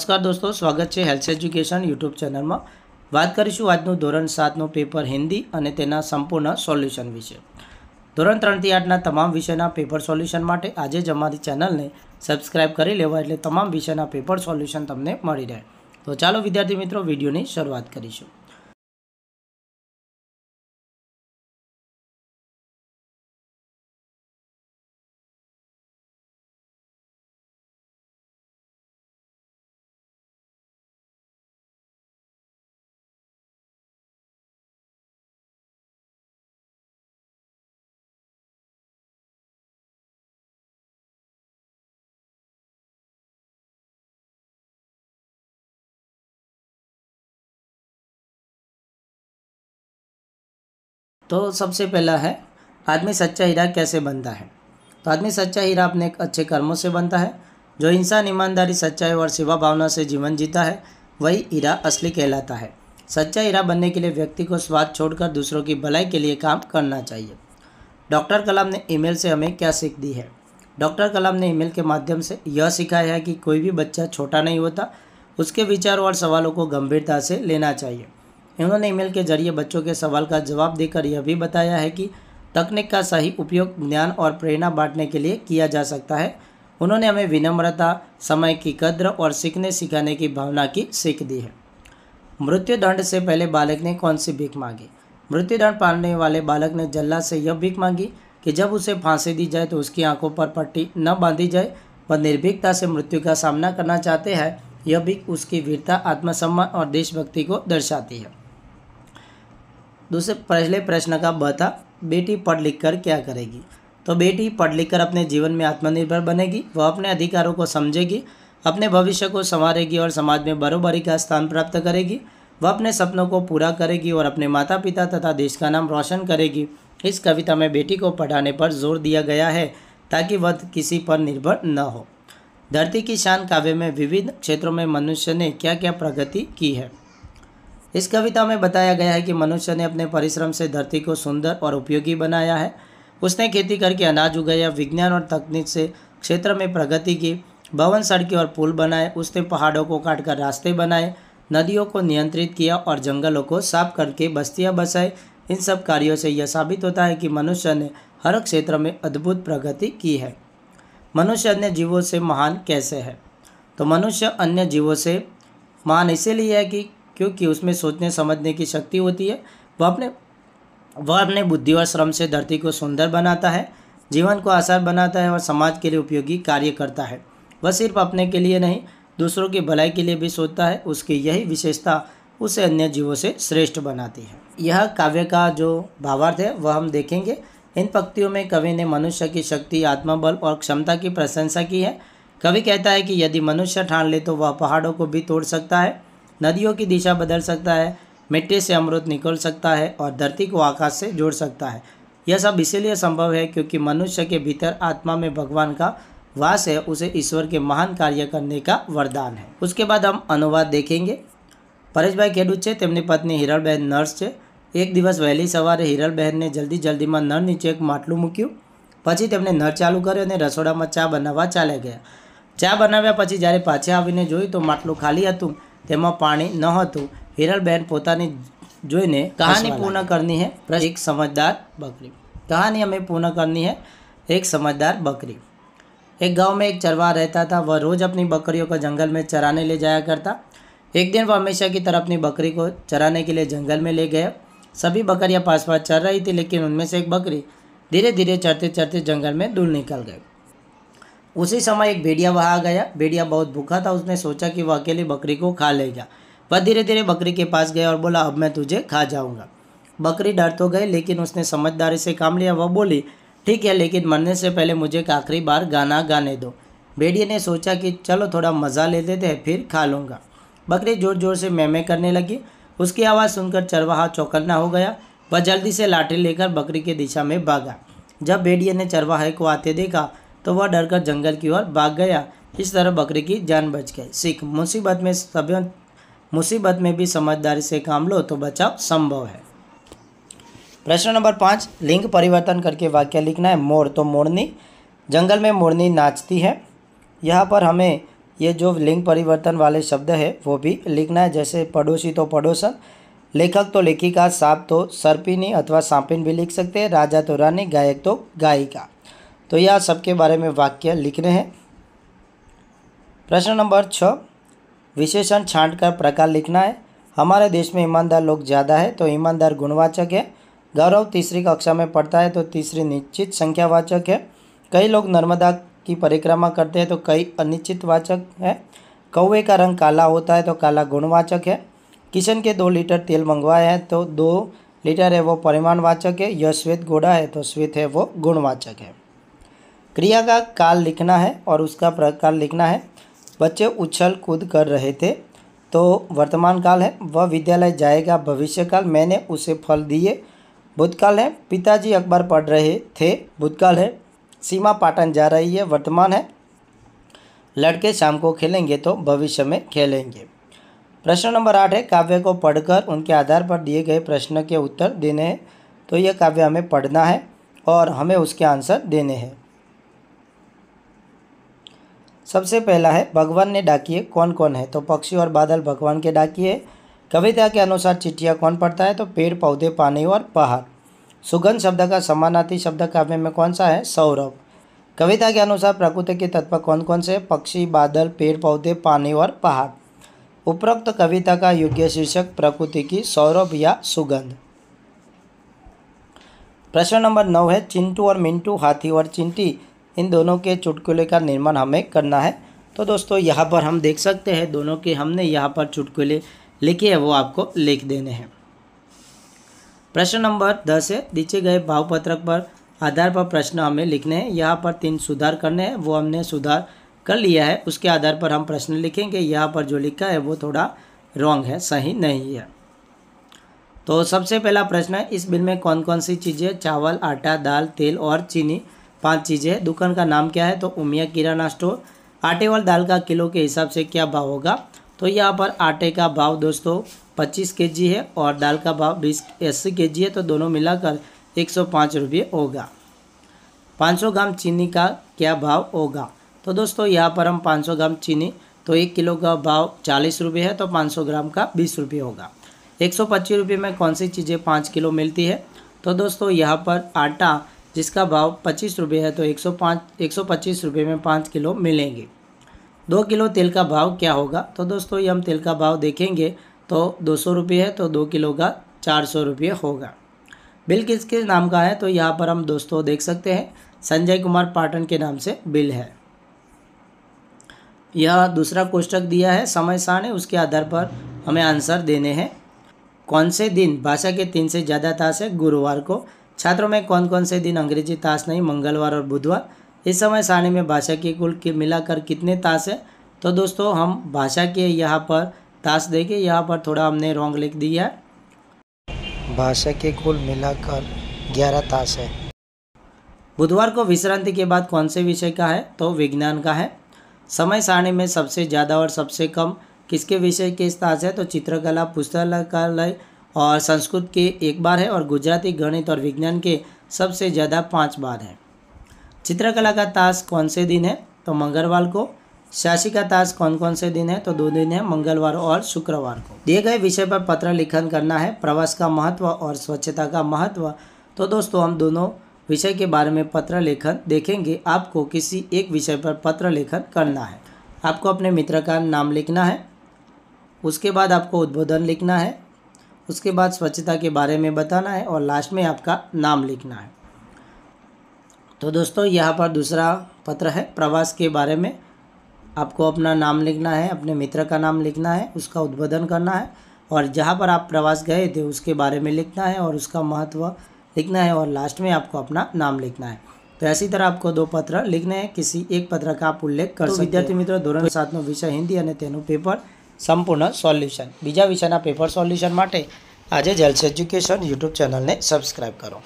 नमस्कार दोस्तों, स्वागत है हेल्थ एज्युकेशन यूट्यूब चैनल में। बात करीशुं आजનું ધોરણ 7નું પેપર હિન્દી અને તેના સંપૂર્ણ સોલ્યુશન વિશે। ધોરણ 3 થી 8ના તમામ વિષયના પેપર સોલ્યુશન માટે આજે જ અમારી ચેનલને સબસ્ક્રાઇબ કરી લેવા એટલે તમામ વિષયના પેપર સોલ્યુશન તમને મળી રહે। તો ચાલો વિદ્યાર્થી મિત્રો વિડીયોની શરૂઆત કરીશું। तो सबसे पहला है, आदमी सच्चा हीरा कैसे बनता है। तो आदमी सच्चा हीरा अपने अच्छे कर्मों से बनता है। जो इंसान ईमानदारी, सच्चाई और सेवा भावना से जीवन जीता है वही हीरा असली कहलाता है। सच्चा हीरा बनने के लिए व्यक्ति को स्वार्थ छोड़कर दूसरों की भलाई के लिए काम करना चाहिए। डॉक्टर कलाम ने ईमेल से हमें क्या सीख दी है। डॉक्टर कलाम ने ईमेल के माध्यम से यह सिखाया है कि कोई भी बच्चा छोटा नहीं होता, उसके विचारों और सवालों को गंभीरता से लेना चाहिए। उन्होंने ईमेल के जरिए बच्चों के सवाल का जवाब देकर यह भी बताया है कि तकनीक का सही उपयोग ज्ञान और प्रेरणा बांटने के लिए किया जा सकता है। उन्होंने हमें विनम्रता, समय की कद्र और सीखने सिखाने की भावना की सीख दी है। मृत्युदंड से पहले बालक ने कौन सी भीख मांगी। मृत्युदंड पाने वाले बालक ने जल्लाद से यह भीख मांगी कि जब उसे फांसी दी जाए तो उसकी आंखों पर पट्टी न बांधी जाए। वह निर्भीकता से मृत्यु का सामना करना चाहते हैं। यह भीख उसकी वीरता, आत्मसम्मान और देशभक्ति को दर्शाती है। दूसरे पहले प्रश्न का ब था, बेटी पढ़ लिख कर क्या करेगी। तो बेटी पढ़ लिख कर अपने जीवन में आत्मनिर्भर बनेगी। वह अपने अधिकारों को समझेगी, अपने भविष्य को संवारेगी और समाज में बराबरी का स्थान प्राप्त करेगी। वह अपने सपनों को पूरा करेगी और अपने माता पिता तथा देश का नाम रोशन करेगी। इस कविता में बेटी को पढ़ाने पर जोर दिया गया है ताकि वह किसी पर निर्भर न हो। धरती की शान काव्य में विविध क्षेत्रों में मनुष्य ने क्या क्या प्रगति की है। इस कविता में बताया गया है कि मनुष्य ने अपने परिश्रम से धरती को सुंदर और उपयोगी बनाया है। उसने खेती करके अनाज उगाया, विज्ञान और तकनीक से क्षेत्र में प्रगति की, भवन, सड़कें और पुल बनाए। उसने पहाड़ों को काटकर रास्ते बनाए, नदियों को नियंत्रित किया और जंगलों को साफ करके बस्तियां बसाई। इन सब कार्यों से यह साबित होता है कि मनुष्य ने हर क्षेत्र में अद्भुत प्रगति की है। मनुष्य अन्य जीवों से महान कैसे है। तो मनुष्य अन्य जीवों से महान इसीलिए है कि क्योंकि उसमें सोचने समझने की शक्ति होती है। वह अपने बुद्धि और श्रम से धरती को सुंदर बनाता है, जीवन को आसान बनाता है और समाज के लिए उपयोगी कार्य करता है। वह सिर्फ अपने के लिए नहीं, दूसरों की भलाई के लिए भी सोचता है। उसकी यही विशेषता उसे अन्य जीवों से श्रेष्ठ बनाती है। यह काव्य का जो भावार्थ है वह हम देखेंगे। इन पंक्तियों में कवि ने मनुष्य की शक्ति, आत्मबल और क्षमता की प्रशंसा की है। कवि कहता है कि यदि मनुष्य ठान ले तो वह पहाड़ों को भी तोड़ सकता है, नदियों की दिशा बदल सकता है, मिट्टी से अमृत निकल सकता है और धरती को आकाश से जोड़ सकता है। यह सब इसीलिए संभव है क्योंकि मनुष्य के भीतर आत्मा में भगवान का वास है। उसे ईश्वर के महान कार्य करने का वरदान है। उसके बाद हम अनुवाद देखेंगे। પરેશભાઈ ખેડૂત છે, તેમની પત્ની હિરલબહેન નર્સ છે। એક દિવસ વહેલી સવારે હિરલબહેનને જલ્દીમાં નળ નીચે એક માટલું મૂક્યું। પછી તેમણે નળ ચાલુ કર્યો અને રસોડામાં ચા બનાવવા ચાલ્યા ગયા। ચા બનાવ્યા પછી જ્યારે પાછા આવીને જોયું તો માટલું ખાલી હતું, તેમાં પાણી ન હતું। હિરલબહેન પોતાની જોઈને કહાની પૂર્ણ કરनी है एक समझदार बकरी। कहानी हमें पूर्ण करनी है एक समझदार बकरी। एक गांव में एक चरवाहा रहता था। वह रोज़ अपनी बकरियों को जंगल में चराने ले जाया करता। एक दिन वह हमेशा की तरह अपनी बकरी को चराने के लिए जंगल में ले गया। सभी बकरियां पास पास चर रही थी, लेकिन उनमें से एक बकरी धीरे धीरे चरते चरते जंगल में दूर निकल गई। उसी समय एक भेड़िया वहाँ आ गया। भेड़िया बहुत भूखा था। उसने सोचा कि वह अकेली बकरी को खा लेगा। वह धीरे धीरे बकरी के पास गया और बोला, अब मैं तुझे खा जाऊंगा। बकरी डर तो गई, लेकिन उसने समझदारी से काम लिया। वह बोली, ठीक है, लेकिन मरने से पहले मुझे एक आखिरी बार गाना गाने दो। भेड़िए ने सोचा कि चलो थोड़ा मज़ा ले लेते हैं, फिर खा लूँगा। बकरी जोर जोर से मैमे करने लगी। उसकी आवाज़ सुनकर चरवाहा चौकन्ना हो गया। वह जल्दी से लाठी लेकर बकरी की दिशा में भागा। जब भेड़िए ने चरवाहे को आते देखा तो वह डरकर जंगल की ओर भाग गया। इस तरह बकरी की जान बच गई। सीख, मुसीबत में भी समझदारी से काम लो तो बचाव संभव है। प्रश्न नंबर 5, लिंग परिवर्तन करके वाक्य लिखना है। मोर, तो मोरनी, जंगल में मोरनी नाचती है। यहाँ पर हमें ये जो लिंग परिवर्तन वाले शब्द है वो भी लिखना है, जैसे पड़ोसी तो पड़ोसन, लेखक तो लेखिका, सांप तो सर्पिनी अथवा सांपिन भी लिख सकते हैं, राजा तो रानी, गायक तो गायिका। तो यह सबके बारे में वाक्य लिखने हैं। प्रश्न नंबर 6, विशेषण छांटकर प्रकार लिखना है। हमारे देश में ईमानदार लोग ज़्यादा है तो ईमानदार गुणवाचक है। गौरव तीसरी कक्षा में पढ़ता है तो तीसरी निश्चित संख्यावाचक है। कई लोग नर्मदा की परिक्रमा करते हैं तो कई अनिश्चित वाचक है। कौवे का रंग काला होता है तो काला गुणवाचक है। किशन के 2 लीटर तेल मंगवाया है तो 2 लीटर है वो परिमाणवाचक है। यह श्वेत घोड़ा है तो श्वेत है वो गुणवाचक है। क्रिया का काल लिखना है और उसका प्रकार लिखना है। बच्चे उछल कूद कर रहे थे तो वर्तमान काल है। वह विद्यालय जाएगा भविष्यकाल, मैंने उसे फल दिए भूतकाल है। पिताजी अखबार पढ़ रहे थे भूतकाल है। सीमा पाटन जा रही है वर्तमान है। लड़के शाम को खेलेंगे तो भविष्य में खेलेंगे। प्रश्न नंबर 8 है, काव्य को पढ़कर उनके आधार पर दिए गए प्रश्न के उत्तर देने हैं। तो यह काव्य हमें पढ़ना है और हमें उसके आंसर देने हैं। सबसे पहला है, भगवान ने डाकिए कौन कौन है। तो पक्षी और बादल भगवान के डाकिए। कविता के अनुसार चिट्ठियाँ कौन पढ़ता है। तो पेड़ पौधे पानी और पहाड़। सुगंध शब्द का समानार्थी शब्द काव्य में कौन सा है। सौरभ। कविता के अनुसार प्रकृति के तत्व कौन कौन से। पक्षी, बादल, पेड़ पौधे, पानी और पहाड़। उपरोक्त कविता का योग्य शीर्षक प्रकृति की, सौरभ या सुगंध। प्रश्न नंबर 9 है, चिंटू और मिंटू, हाथी और चिंटी, इन दोनों के चुटकुले का निर्माण हमें करना है। तो दोस्तों यहाँ पर हम देख सकते हैं दोनों के हमने यहाँ पर चुटकुले लिखे हैं, वो आपको लिख देने हैं। प्रश्न नंबर 10 है, नीचे गए भावपत्रक पर आधार पर प्रश्न हमें लिखने हैं। यहाँ पर 3 सुधार करने हैं, वो हमने सुधार कर लिया है। उसके आधार पर हम प्रश्न लिखेंगे। यहाँ पर जो लिखा है वो थोड़ा रॉन्ग है, सही नहीं है। तो सबसे पहला प्रश्न है, इस बिल में कौन कौन सी चीज़ें, चावल, आटा, दाल, तेल और चीनी, 5 चीज़ें हैं। दुकान का नाम क्या है। तो उमिया किराना स्टोर। आटे और दाल का किलो के हिसाब से क्या भाव होगा। तो यहाँ पर आटे का भाव दोस्तों 25 kg है और दाल का भाव 80 kg है, तो दोनों मिलाकर 105 रुपये होगा। 500 ग्राम चीनी का क्या भाव होगा। तो दोस्तों यहाँ पर हम 500 ग्राम चीनी, तो 1 किलो का भाव 40 रुपये है, तो 500 ग्राम का 20 रुपये होगा। 125 रुपये में कौन सी चीज़ें 5 किलो मिलती है। तो दोस्तों यहाँ पर आटा जिसका भाव 25 रुपये है, तो 125 रुपये में 5 किलो मिलेंगे। 2 किलो तेल का भाव क्या होगा। तो दोस्तों ये हम तेल का भाव देखेंगे तो 200 रुपये है, तो 2 किलो का 400 रुपये होगा। बिल किसके नाम का है। तो यहाँ पर हम दोस्तों देख सकते हैं संजय कुमार पाटन के नाम से बिल है। यह दूसरा कोष्टक दिया है समय सारणी, उसके आधार पर हमें आंसर देने हैं। कौन से दिन भाषा के 3 से ज़्यादा तास है। गुरुवार को। छात्रों में कौन कौन से दिन अंग्रेजी तास नहीं। मंगलवार और बुधवार। इस समय सारणी में भाषा के कुल के मिलाकर कितने तास है। तो दोस्तों हम भाषा के यहाँ पर तास देंगे, यहाँ पर थोड़ा हमने रॉन्ग लिख दिया है। भाषा के कुल मिलाकर 11 तास है। बुधवार को विश्रांति के बाद कौन से विषय का है। तो विज्ञान का है। समय सारणी में सबसे ज़्यादा और सबसे कम किसके विषय के तास है। तो चित्रकला, पुस्तकालय और संस्कृत के 1 बार है और गुजराती, गणित और विज्ञान के सबसे ज़्यादा 5 बार है। चित्रकला का तास कौन से दिन है। तो मंगलवार को। शासी का तास कौन कौन से दिन है। तो 2 दिन है, मंगलवार और शुक्रवार को। दिए गए विषय पर पत्र लिखन करना है। प्रवास का महत्व और स्वच्छता का महत्व। तो दोस्तों हम दोनों विषय के बारे में पत्र लेखन देखेंगे। आपको किसी एक विषय पर पत्र लेखन करना है। आपको अपने मित्र का नाम लिखना है, उसके बाद आपको उद्बोधन लिखना है, उसके बाद स्वच्छता के बारे में बताना है और लास्ट में आपका नाम लिखना है। तो दोस्तों यहाँ पर दूसरा पत्र है प्रवास के बारे में। आपको अपना नाम लिखना है, अपने मित्र का नाम लिखना है, उसका उद्बोधन करना है और जहाँ पर आप प्रवास गए थे उसके बारे में लिखना है और उसका महत्व लिखना है और लास्ट में आपको अपना नाम लिखना है। तो ऐसी तरह आपको 2 पत्र लिखने हैं, किसी एक पत्र का आप उल्लेख कर सकते हैं। विद्यार्थी मित्रों, धोरण 7 विषय हिंदी અને તેનું પેપર સંપૂર્ણ સોલ્યુશન, બીજા વિષયના પેપર સોલ્યુશન માટે આજે જલસ એજ્યુકેશન યુટ્યુબ ચેનલને સબસ્ક્રાઈબ કરો।